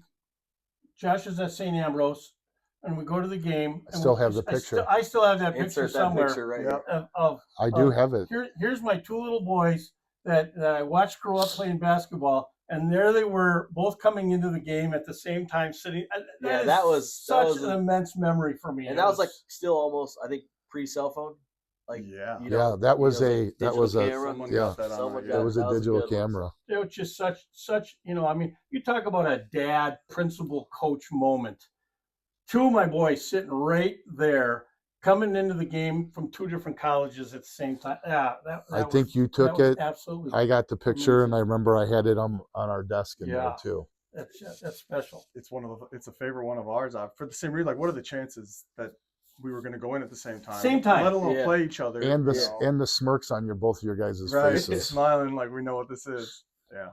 B: Josh is at St. Ambrose, and we go to the game.
D: I still have the picture.
B: I still have that picture
C: Insert
B: somewhere.
C: that picture right here.
D: I do have it.
B: Here's my two little boys that I watched grow up playing basketball, and there they were, both coming into the game at the same time, sitting.
C: That was
B: an immense memory for me.
C: And that was like still almost, I think, pre-cell phone. Like
D: that was a digital camera.
B: It was just such I mean, you talk about a dad principal coach moment. Two of my boys sitting right there, coming into the game from two different colleges at the same time. Yeah,
D: I think you took it.
B: Absolutely.
D: I got the picture, and I remember I had it on our desk in there too.
B: That's special.
A: It's a favorite one of ours. For the same reason, like, what are the chances that we were going to go in at the same time? Let alone play each other.
D: And the smirks on both of your guys' faces.
A: Smiling like we know what this is. Yeah.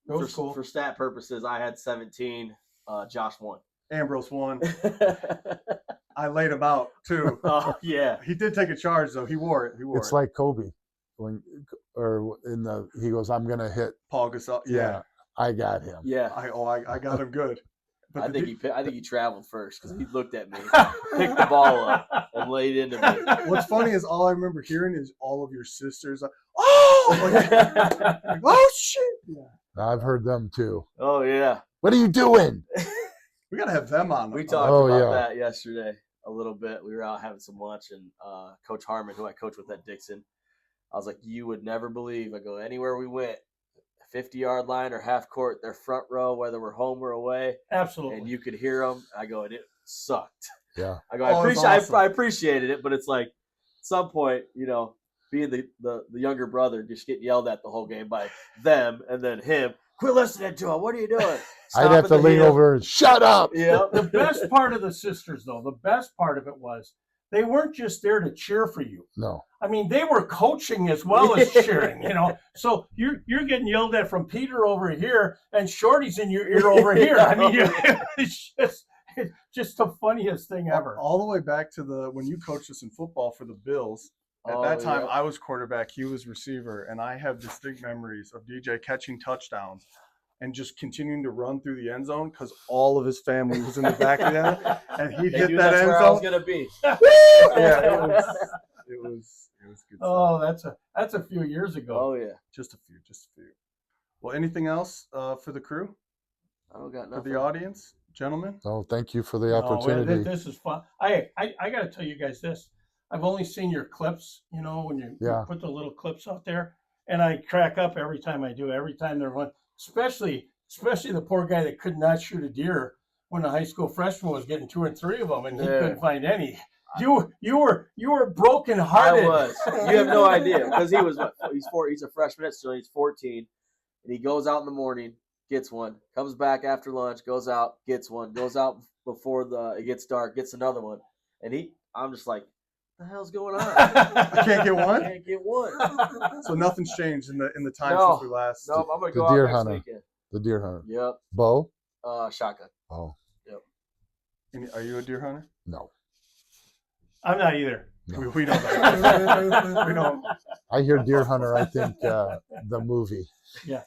B: That was cool.
C: For stat purposes, I had 17. Josh won.
A: Ambrose won. I laid him out too.
C: Oh yeah.
A: He did take a charge though. He wore it.
D: It's like Kobe he goes, I'm gonna hit
A: Paul Gasol.
D: Yeah. I got him.
C: Yeah.
A: I got him good. But
C: I think he traveled first because he looked at me, picked the ball up, and laid into me.
A: What's funny is all I remember hearing is all of your sisters like, oh, oh shit. Yeah.
D: I've heard them too.
C: Oh yeah.
D: What are you doing?
A: We gotta have them on.
C: We talked about that yesterday a little bit. We were out having some lunch, and Coach Harmon, who I coach with at Dixon, I was like, you would never believe. I go, anywhere we went, 50-yard line or half court, their front row, whether we're home or away.
B: Absolutely.
C: And you could hear them. I go, and it sucked.
D: Yeah.
C: I go, I appreciated it, but it's like, at some point, being the younger brother, just getting yelled at the whole game by them and then him. Quit listening to him. What are you doing?
D: I'd have to lean over and shut up.
C: Yeah.
B: The best part of the sisters, though, the best part of it was they weren't just there to cheer for you.
D: No.
B: I mean, they were coaching as well as cheering, So you're getting yelled at from Peter over here, and Shorty's in your ear over here. I mean, it's just the funniest thing ever.
A: All the way back to when you coached us in football for the Bills. At that time, I was quarterback, he was receiver, and I have distinct memories of DJ catching touchdowns and just continuing to run through the end zone because all of his family was in the back of the and he'd hit that end zone.
C: I was gonna be.
A: Yeah, it was good.
B: Oh, that's a few years ago.
C: Oh yeah,
A: just a few. Well, anything else for the crew?
C: I don't got nothing.
A: For the audience, gentlemen.
D: Oh, thank you for the opportunity.
B: This is fun. I got to tell you guys this. I've only seen your clips, when you put the little clips out there, and I crack up every time I do. Every time they're one, especially the poor guy that could not shoot a deer when a high school freshman was getting 2 or 3 of them, and he couldn't find any. You were broken hearted.
C: I was. You have no idea because he's a freshman, so he's 14, and he goes out in the morning, gets one, comes back after lunch, goes out, gets one, goes out before it gets dark, gets another one, and I'm just like, what the hell's going on?
A: I can't get one.
C: I can't get one.
A: So nothing's changed in the time since we last.
C: No, I'm gonna go
D: out
C: next weekend.
D: The deer hunter.
C: Yep.
D: Bow?
C: Shotgun.
D: Oh.
C: Yep.
A: Are you a deer hunter?
D: No.
B: I'm not either.
D: No.
A: We don't. We don't.
D: I hear deer hunter. I think the movie.
B: Yeah.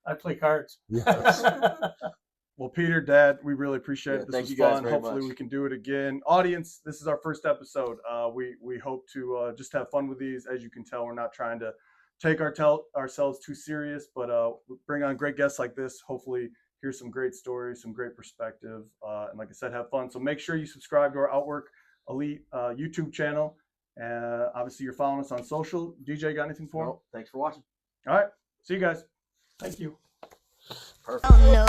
B: I play cards.
D: Yes.
A: Well, Peter, Dad, we really appreciate it. This was fun. Hopefully we can do it again. Audience, this is our first episode. We hope to just have fun with these. As you can tell, we're not trying to take ourselves too serious, but bring on great guests like this. Hopefully hear some great stories, some great perspective, and like I said, have fun. So make sure you subscribe to our Outwork Elite YouTube channel. Obviously, you're following us on social. DJ, got anything for him?
C: Nope. Thanks for watching.
A: All right. See you guys.
B: Thank you.
C: Perfect.
E: Oh no,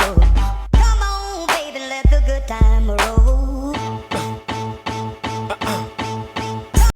E: come on, baby, let the good time roll.